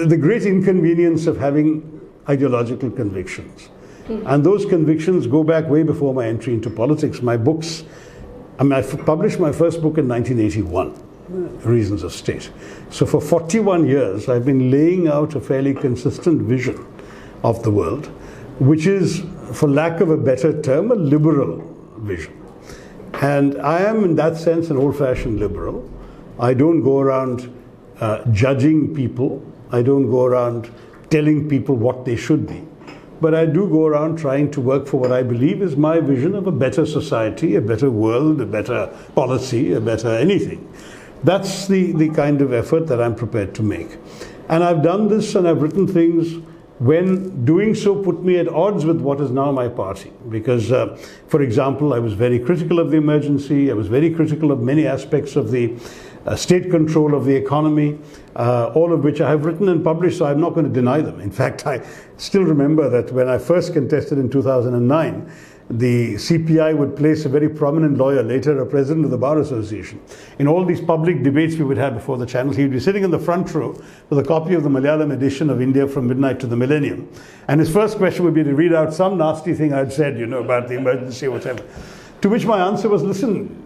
the great inconvenience of having ideological convictions. And those convictions go back way before my entry into politics. My books, I published my first book in 1981, Reasons of State. So for 41 years, I've been laying out a fairly consistent vision of the world, which is, for lack of a better term, a liberal vision. And I am, in that sense, an old-fashioned liberal. I don't go around judging people. I don't go around telling people what they should be. But I do go around trying to work for what I believe is my vision of a better society, a better world, a better policy, a better anything. That's the kind of effort that I'm prepared to make. And I've done this and I've written things when doing so put me at odds with what is now my party. Because, for example, I was very critical of the emergency. I was very critical of many aspects of the state control of the economy, all of which I have written and published, so I'm not going to deny them. In fact, I still remember that when I first contested in 2009, the CPI would place a very prominent lawyer, later a president of the Bar Association. In all these public debates we would have before the channel, he would be sitting in the front row with a copy of the Malayalam edition of India from Midnight to the Millennium. And his first question would be to read out some nasty thing I'd said, about the emergency or whatever. To which my answer was, listen,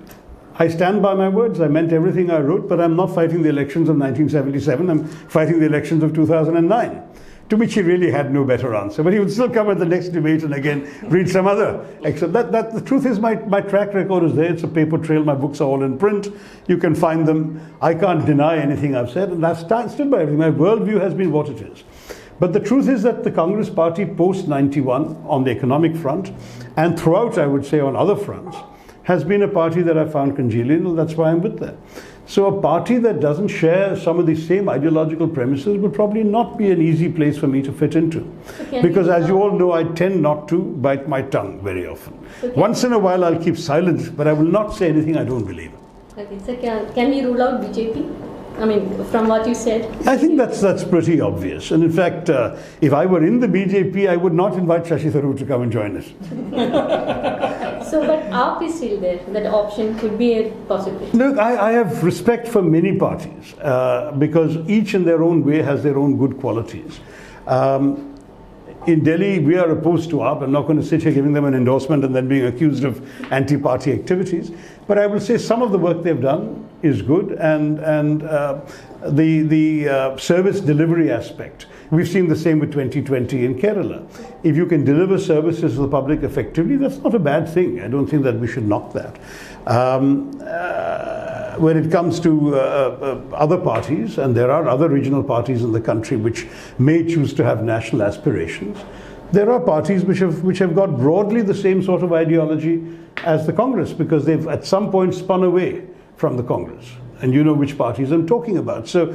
I stand by my words. I meant everything I wrote, but I'm not fighting the elections of 1977. I'm fighting the elections of 2009. To which he really had no better answer. But he would still come at the next debate and again read some other excerpt. The truth is my track record is there. It's a paper trail. My books are all in print. You can find them. I can't deny anything I've said, and I've stood by everything. My worldview has been what it is. But the truth is that the Congress Party post-91 on the economic front, and throughout, I would say, on other fronts, has been a party that I found congenial, and that's why I'm with them. So a party that doesn't share some of the same ideological premises would probably not be an easy place for me to fit into. Because as you all know, I tend not to bite my tongue very often. Once in a while I'll keep silent, but I will not say anything I don't believe in. Okay, so can we rule out BJP? I mean, from what you said? I think that's pretty obvious. And in fact, if I were in the BJP, I would not invite Shashi Tharoor to come and join us. So, but AAP is still there. That option could be a possibility. Look, I have respect for many parties because each in their own way has their own good qualities. In Delhi, we are opposed to AAP. I'm not going to sit here giving them an endorsement and then being accused of anti-party activities. But I will say some of the work they've done is good, and the service delivery aspect. We've seen the same with 2020 in Kerala. If you can deliver services to the public effectively, that's not a bad thing. I don't think that we should knock that. When it comes to other parties, and there are other regional parties in the country which may choose to have national aspirations, there are parties which have got broadly the same sort of ideology as the Congress, because they've at some point spun away from the Congress. And you know which parties I'm talking about. So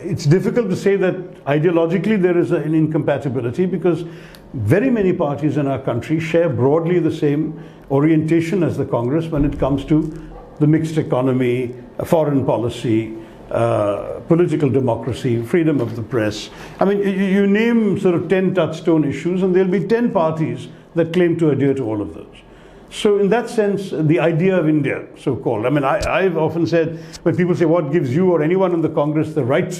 it's difficult to say that ideologically there is an incompatibility, because very many parties in our country share broadly the same orientation as the Congress when it comes to the mixed economy, foreign policy, political democracy, freedom of the press. I mean, you name sort of 10 touchstone issues and there'll be 10 parties that claim to adhere to all of those. So in that sense, the idea of India, so-called, I mean, I've often said, when people say, what gives you or anyone in the Congress the right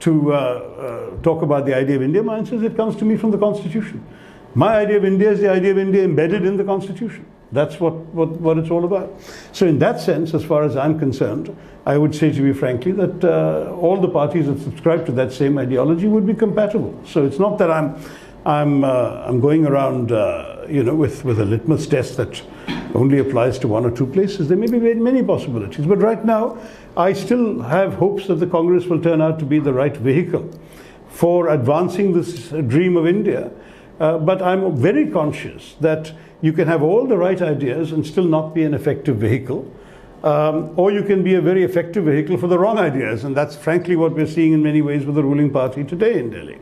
to talk about the idea of India, my answer is it comes to me from the Constitution. My idea of India is the idea of India embedded in the Constitution. That's what it's all about. So in that sense, as far as I'm concerned, I would say to you frankly that all the parties that subscribe to that same ideology would be compatible. So it's not that I'm going around with a litmus test that only applies to one or two places. There may be many possibilities. But right now, I still have hopes that the Congress will turn out to be the right vehicle for advancing this dream of India. But I'm very conscious that you can have all the right ideas and still not be an effective vehicle. Or you can be a very effective vehicle for the wrong ideas. And that's frankly what we're seeing in many ways with the ruling party today in Delhi.